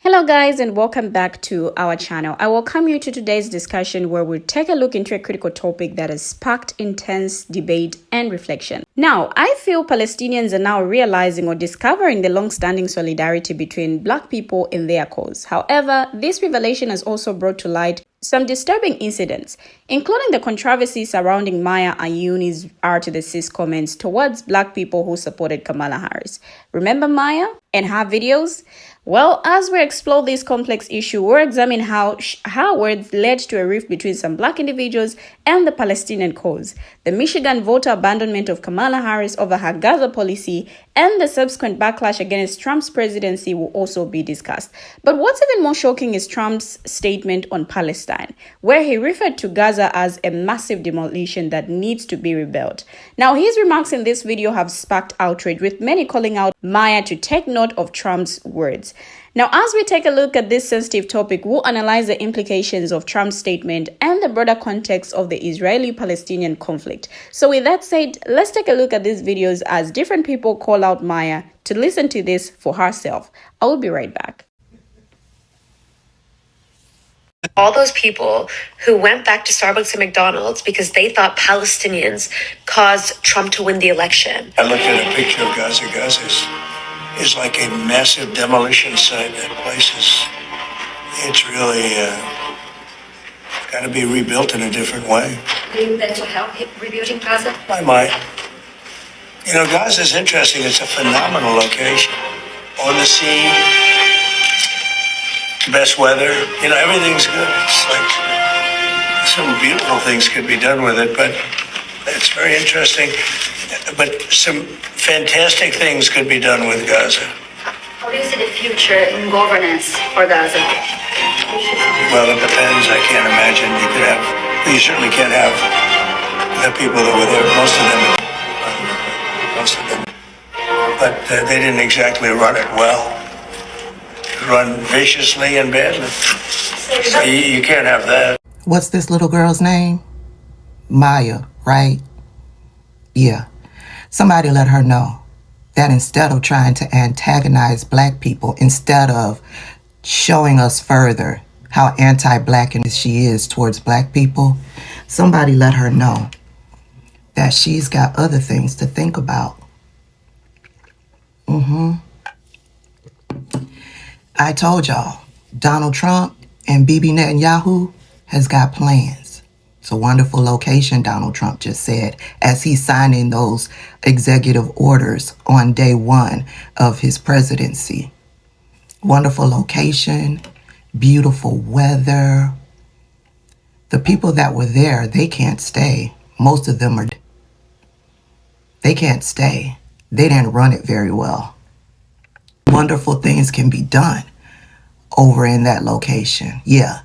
Hello guys, and welcome back to our channel. I welcome you to today's discussion where we'll take a look into a critical topic that has sparked intense debate and reflection. Now, I feel Palestinians are now realizing or discovering the long-standing solidarity between Black people in their cause. However, this revelation has also brought to light some disturbing incidents, including the controversy surrounding Maya Ayuni's R to the cis comments towards Black people who supported Kamala Harris. Remember Maya and her videos? Well, as we explore this complex issue, we'll examine how words led to a rift between some Black individuals and the Palestinian cause, the Michigan voter abandonment of Kamala Harris over her Gaza policy, and the subsequent backlash against Trump's presidency will also be discussed. But what's even more shocking is Trump's statement on Palestine, where he referred to Gaza as a massive demolition that needs to be rebuilt. Now, his remarks in this video have sparked outrage, with many calling out Maya to take note of Trump's words. Now, as we take a look at this sensitive topic, we'll analyze the implications of Trump's statement and the broader context of the Israeli-Palestinian conflict. So with that said, let's take a look at these videos as different people call out Maya to listen to this for herself. I will be right back. All those people who went back to Starbucks and McDonald's because they thought Palestinians caused Trump to win the election. I looked at a picture of Gaza. Gaza is like a massive demolition site. That place it's really got to be rebuilt in a different way. Are you been to help rebuilding Gaza? I might. You know, Gaza is interesting. It's a phenomenal location. On the sea, best weather. You know, everything's good. It's like some beautiful things could be done with it, but it's very interesting. But some fantastic things could be done with Gaza. How do you see the future in governance for Gaza? Well, it depends. I can't imagine you certainly can't have the people that were there, most of them. But they didn't exactly run it well. Run viciously and badly. So you can't have that. What's this little girl's name? Maya, right? Yeah. Somebody let her know that instead of trying to antagonize Black people, instead of showing us further how anti-Black she is towards Black people, somebody let her know that she's got other things to think about. I told y'all, Donald Trump and Bibi Netanyahu has got plans. It's a wonderful location, Donald Trump just said, as he's signing those executive orders on day one of his presidency. Wonderful location, beautiful weather. The people that were there, they can't stay. Most of them they can't stay. They didn't run it very well. Wonderful things can be done over in that location. Yeah.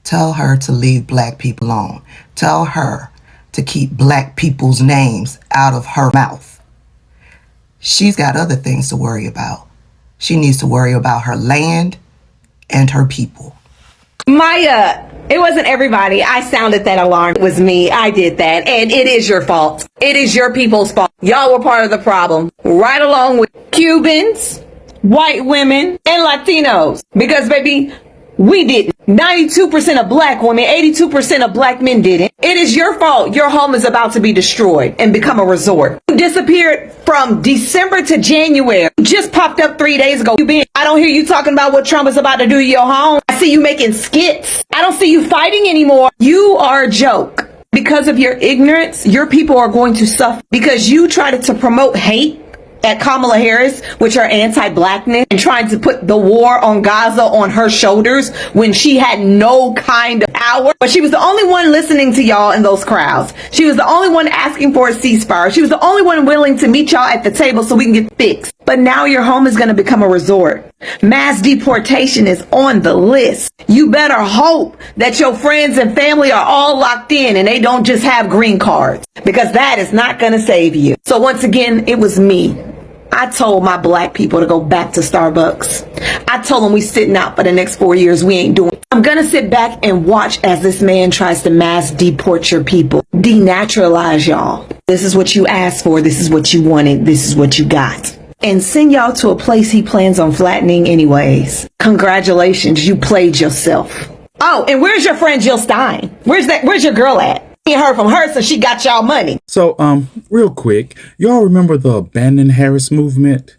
Tell her to leave Black people alone. Tell her to keep Black people's names out of her mouth. She's got other things to worry about. She needs to worry about her land and her people. Maya, it wasn't everybody. I sounded that alarm. It was me. I did that. And it is your fault. It is your people's fault. Y'all were part of the problem. Right along with Cubans, white women, and Latinos. Because, baby, we didn't. 92% of Black women, 82% of Black men didn't. It is your fault. Your home is about to be destroyed and become a resort. You disappeared from December to January. You just popped up 3 days ago. I don't hear you talking about what Trump is about to do to your home. I see you making skits. I don't see you fighting anymore. You are a joke. Because of your ignorance, your people are going to suffer. Because you tried to promote hate at Kamala Harris with her anti-Blackness and trying to put the war on Gaza on her shoulders when she had no kind of power. But she was the only one listening to y'all in those crowds. She was the only one asking for a ceasefire. She was the only one willing to meet y'all at the table so we can get fixed. But now your home is going to become a resort. Mass deportation is on the list. You better hope that your friends and family are all locked in and they don't just have green cards, because that is not going to save you. So once again, it was me. I told my Black people to go back to Starbucks. I told them we sitting out for the next 4 years. We ain't doing it. I'm going to sit back and watch as this man tries to mass deport your people. Denaturalize y'all. This is what you asked for. This is what you wanted. This is what you got. and send y'all to a place he plans on flattening anyways. Congratulations, you played yourself. Oh, and where's your friend Jill Stein? Where's your girl at? You heard from her, so she got y'all money. So, real quick, y'all remember the Abandon Harris movement?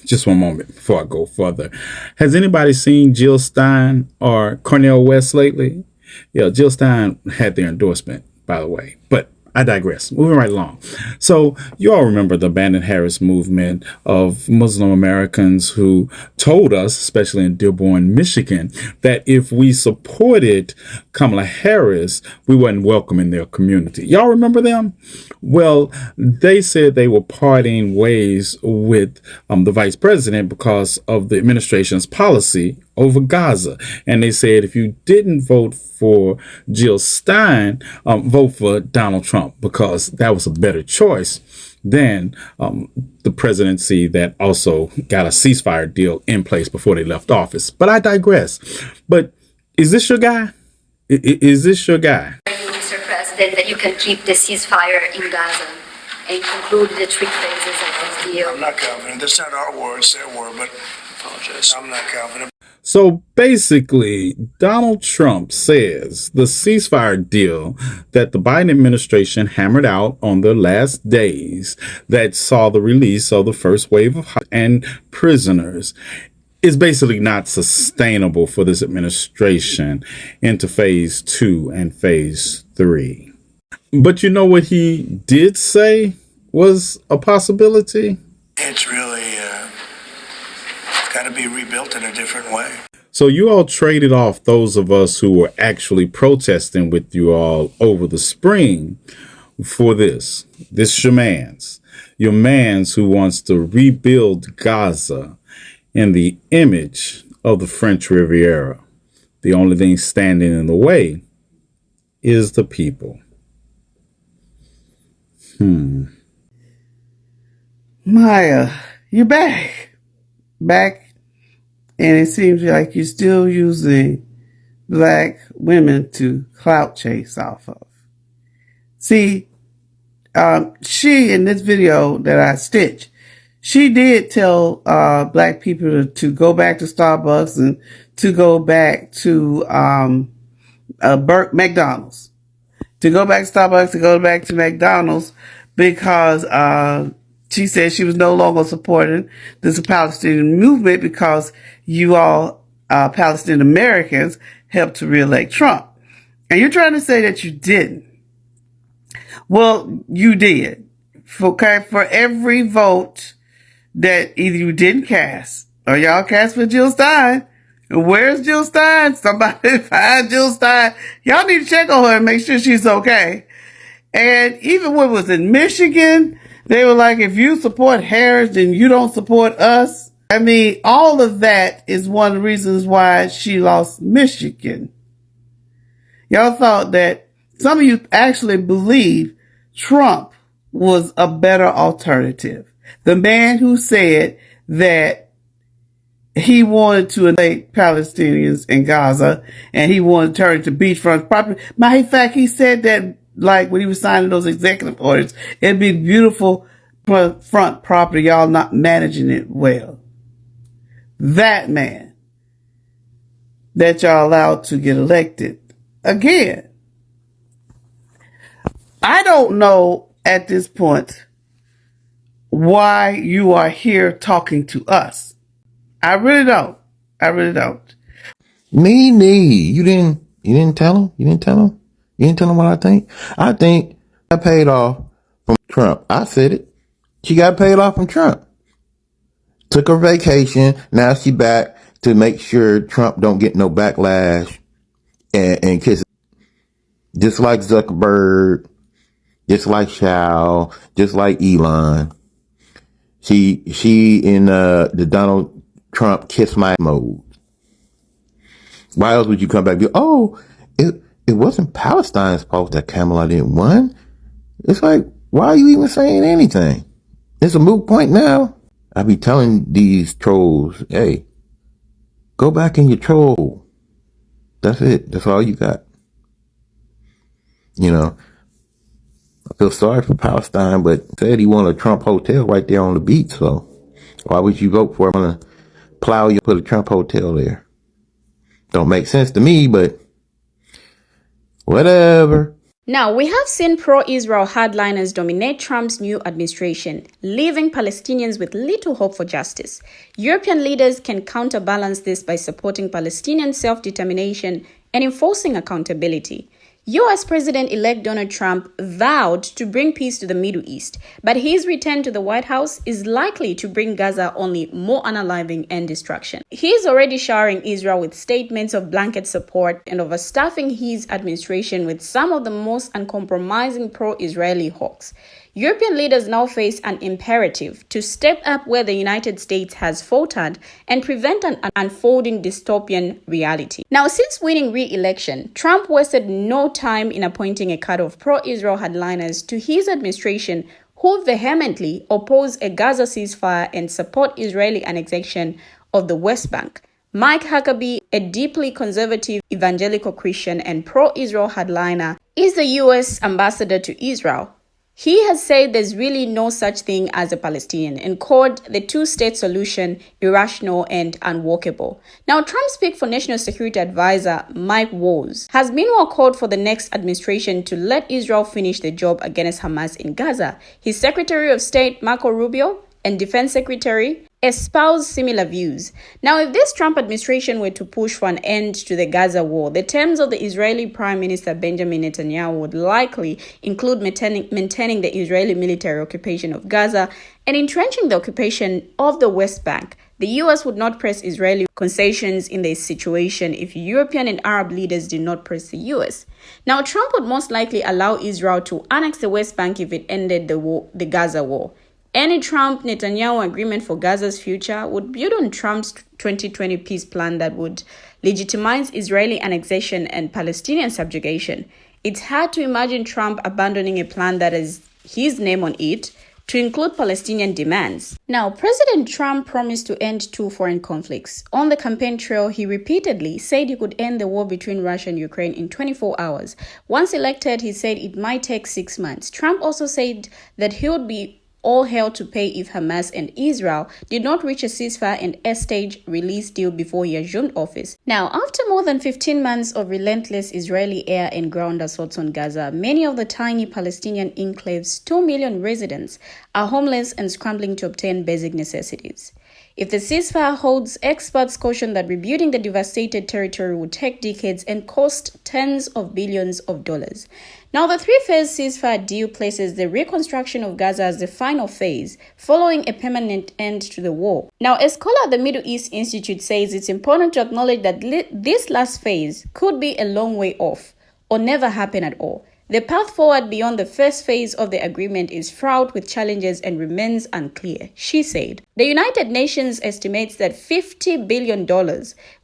Just one moment before I go further. Has anybody seen Jill Stein or Cornel West lately? Yeah, Jill Stein had their endorsement, by the way, but I digress. Moving right along. So you all remember the Abandon Harris movement of Muslim Americans who told us, especially in Dearborn, Michigan, that if we supported Kamala Harris, we weren't welcome in their community. Y'all remember them? Well, they said they were parting ways with the vice president because of the administration's policy over Gaza. And they said if you didn't vote for Jill Stein, vote for Donald Trump, because that was a better choice than the presidency that also got a ceasefire deal in place before they left office. But I digress. But is this your guy? Is this your guy? Mr. President, that you can keep the ceasefire in Gaza and conclude the three phases of this deal? I'm not confident. That's not our war, it's their war, but I'm not confident. So basically, Donald Trump says the ceasefire deal that the Biden administration hammered out on the last days that saw the release of the first wave of and prisoners is basically not sustainable for this administration into phase 2 and phase 3. But you know what he did say was a possibility? It's really got to be rebuilt in a different way. So you all traded off those of us who were actually protesting with you all over the spring for this. This is your man's who wants to rebuild Gaza in the image of the French Riviera. The only thing standing in the way is the people. Maya, you're back. And it seems like you're still using black women to clout chase off of. See, she, in this video that I stitched, she did tell black people to go back to Starbucks and to go back to McDonald's. To go back to Starbucks, to go back to McDonald's, because she said she was no longer supporting this Palestinian movement because you all, Palestinian Americans, helped to reelect Trump. And you're trying to say that you didn't. Well, you did. Okay, for every vote that either you didn't cast or y'all cast for Jill Stein. And where's Jill Stein? Somebody find Jill Stein. Y'all need to check on her and make sure she's okay. And even when it was in Michigan, they were like, if you support Harris, then you don't support us. I mean, all of that is one of the reasons why she lost Michigan. Y'all thought that some of you actually believe Trump was a better alternative. The man who said that he wanted to invade Palestinians in Gaza and he wanted to turn it to beachfront property. Matter of fact, he said that, like, when he was signing those executive orders, it'd be beautiful front property, y'all not managing it well. That man that y'all allowed to get elected again. I don't know at this point why you are here talking to us. I really don't. Me neither. You didn't tell him? You didn't tell him what I think? I think I paid off from Trump. I said it. She got paid off from Trump. Took her vacation. Now she back to make sure Trump don't get no backlash and kiss it. Just like Zuckerberg, just like Shao, just like Elon. She in the Donald Trump kiss my mode. Why else would you come back and go, it wasn't Palestine's fault that Kamala didn't win? It's like, why are you even saying anything? It's a moot point now. I be telling these trolls, hey, go back in your troll. That's it. That's all you got. You know, I feel sorry for Palestine, but said he wanted a Trump hotel right there on the beach. So why would you vote for him? Want to plow you, put a Trump hotel there? Don't make sense to me, but whatever. Now, we have seen pro-Israel hardliners dominate Trump's new administration, leaving Palestinians with little hope for justice. European leaders can counterbalance this by supporting Palestinian self-determination and enforcing accountability. U.S. President-elect Donald Trump vowed to bring peace to the Middle East, but his return to the White House is likely to bring Gaza only more unaliving and destruction. He is already showering Israel with statements of blanket support and overstuffing his administration with some of the most uncompromising pro-Israeli hawks. European leaders now face an imperative to step up where the United States has faltered and prevent an unfolding dystopian reality. Now, since winning re-election, Trump wasted no time in appointing a cut of pro-Israel hardliners to his administration who vehemently oppose a Gaza ceasefire and support Israeli annexation of the West Bank. Mike Huckabee, a deeply conservative evangelical Christian and pro-Israel hardliner, is the U.S. ambassador to Israel. He has said there's really no such thing as a Palestinian and called the two-state solution irrational and unworkable. Now, Trump's pick for National Security Advisor Mike Waltz has meanwhile called for the next administration to let Israel finish the job against Hamas in Gaza. His Secretary of State, Marco Rubio, and Defense Secretary espouse similar views. Now, if this Trump administration were to push for an end to the Gaza war, the terms of the Israeli Prime Minister Benjamin Netanyahu would likely include maintaining the Israeli military occupation of Gaza and entrenching the occupation of the West Bank. The U.S. would not press Israeli concessions in this situation if European and Arab leaders did not press the U.S. Now, Trump would most likely allow Israel to annex the West Bank if it ended the Gaza war. Any Trump-Netanyahu agreement for Gaza's future would build on Trump's 2020 peace plan that would legitimize Israeli annexation and Palestinian subjugation. It's hard to imagine Trump abandoning a plan that has his name on it to include Palestinian demands. Now, President Trump promised to end 2 foreign conflicts. On the campaign trail, he repeatedly said he could end the war between Russia and Ukraine in 24 hours. Once elected, he said it might take 6 months. Trump also said that he would be all hell to pay if Hamas and Israel did not reach a ceasefire and a-stage release deal before he assumed office. Now, after more than 15 months of relentless Israeli air and ground assaults on Gaza, many of the tiny Palestinian enclave's 2 million residents are homeless and scrambling to obtain basic necessities. If the ceasefire holds, experts caution that rebuilding the devastated territory would take decades and cost tens of billions of dollars. Now, the 3-phase ceasefire deal places the reconstruction of Gaza as the final phase, following a permanent end to the war. Now, a scholar at the Middle East Institute says it's important to acknowledge that this last phase could be a long way off or never happen at all. The path forward beyond the first phase of the agreement is fraught with challenges and remains unclear, she said. The United Nations estimates that $50 billion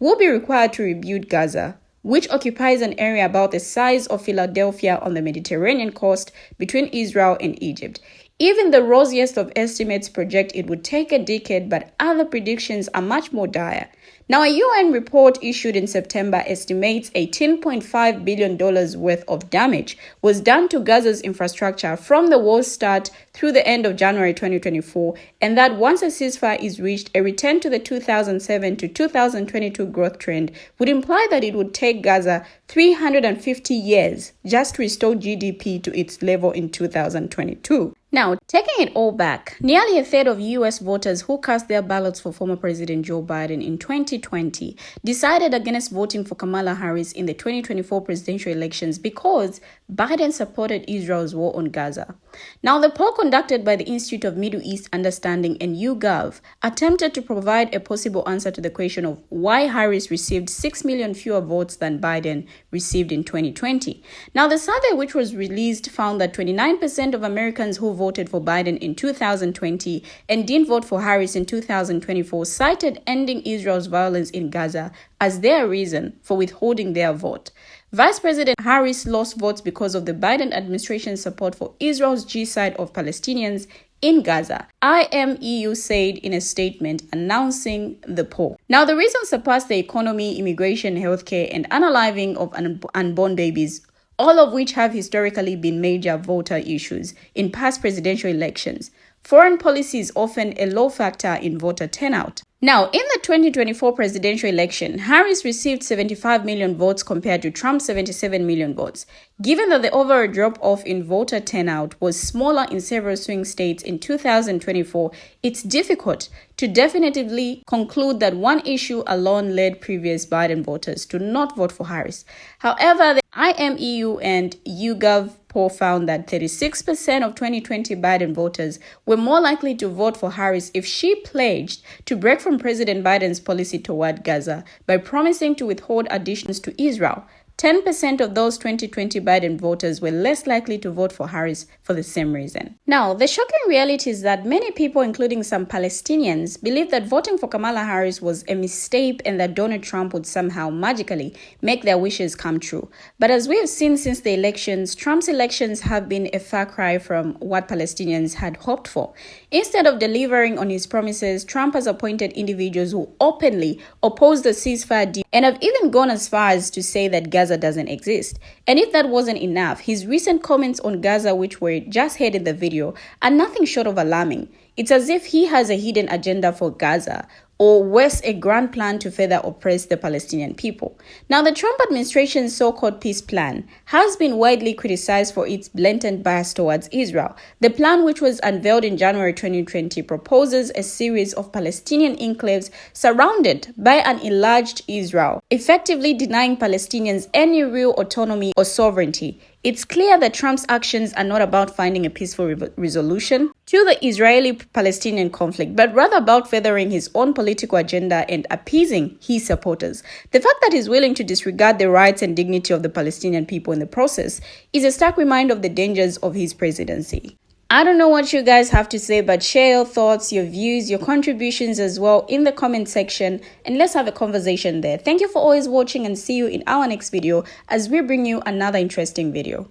will be required to rebuild Gaza, which occupies an area about the size of Philadelphia on the Mediterranean coast between Israel and Egypt. Even the rosiest of estimates project it would take a decade, but other predictions are much more dire. Now, a UN report issued in September estimates $18.5 billion worth of damage was done to Gaza's infrastructure from the war's start through the end of January 2024, and that once a ceasefire is reached, a return to the 2007 to 2022 growth trend would imply that it would take Gaza 350 years just to restore GDP to its level in 2022. Now, taking it all back, nearly a third of U.S. voters who cast their ballots for former President Joe Biden in 2020 decided against voting for Kamala Harris in the 2024 presidential elections because Biden supported Israel's war on Gaza. Now, the poll conducted by the Institute of Middle East Understanding and YouGov attempted to provide a possible answer to the question of why Harris received 6 million fewer votes than Biden received in 2020. Now, the survey, which was released, found that 29% of Americans who voted for Biden in 2020 and didn't vote for Harris in 2024 cited ending Israel's violence in Gaza as their reason for withholding their vote. Vice President Harris lost votes because of the Biden administration's support for Israel's genocide of Palestinians in Gaza, IMEU said in a statement announcing the poll. Now, the reason surpassed the economy, immigration, healthcare, and unaliving of unborn babies all of which have historically been major voter issues in past presidential elections. Foreign policy is often a low factor in voter turnout. Now, in the 2024 presidential election, Harris received 75 million votes compared to Trump's 77 million votes. Given that the overall drop-off in voter turnout was smaller in several swing states in 2024, it's difficult to definitively conclude that one issue alone led previous Biden voters to not vote for Harris. However, the IMEU and YouGov poll found that 36% of 2020 Biden voters were more likely to vote for Harris if she pledged to break from President Biden's policy toward Gaza by promising to withhold additions to Israel. 10% of those 2020 Biden voters were less likely to vote for Harris for the same reason. Now, the shocking reality is that many people, including some Palestinians, believe that voting for Kamala Harris was a mistake and that Donald Trump would somehow magically make their wishes come true. But as we have seen since the elections, Trump's elections have been a far cry from what Palestinians had hoped for. Instead of delivering on his promises, Trump has appointed individuals who openly oppose the ceasefire deal and have even gone as far as to say that Gaza doesn't exist. And if that wasn't enough, his recent comments on Gaza, which were just heard in the video, are nothing short of alarming. It's as if he has a hidden agenda for Gaza, or worse, a grand plan to further oppress the Palestinian people. Now, the Trump administration's so-called peace plan has been widely criticized for its blatant bias towards Israel. The plan, which was unveiled in January 2020, proposes a series of Palestinian enclaves surrounded by an enlarged Israel, effectively denying Palestinians any real autonomy or sovereignty. It's clear that Trump's actions are not about finding a peaceful resolution to the Israeli-Palestinian conflict, but rather about furthering his own political agenda and appeasing his supporters. The fact that he's willing to disregard the rights and dignity of the Palestinian people in the process is a stark reminder of the dangers of his presidency. I don't know what you guys have to say, but share your thoughts, your views, your contributions as well in the comment section, and let's have a conversation there. Thank you for always watching, and see you in our next video as we bring you another interesting video.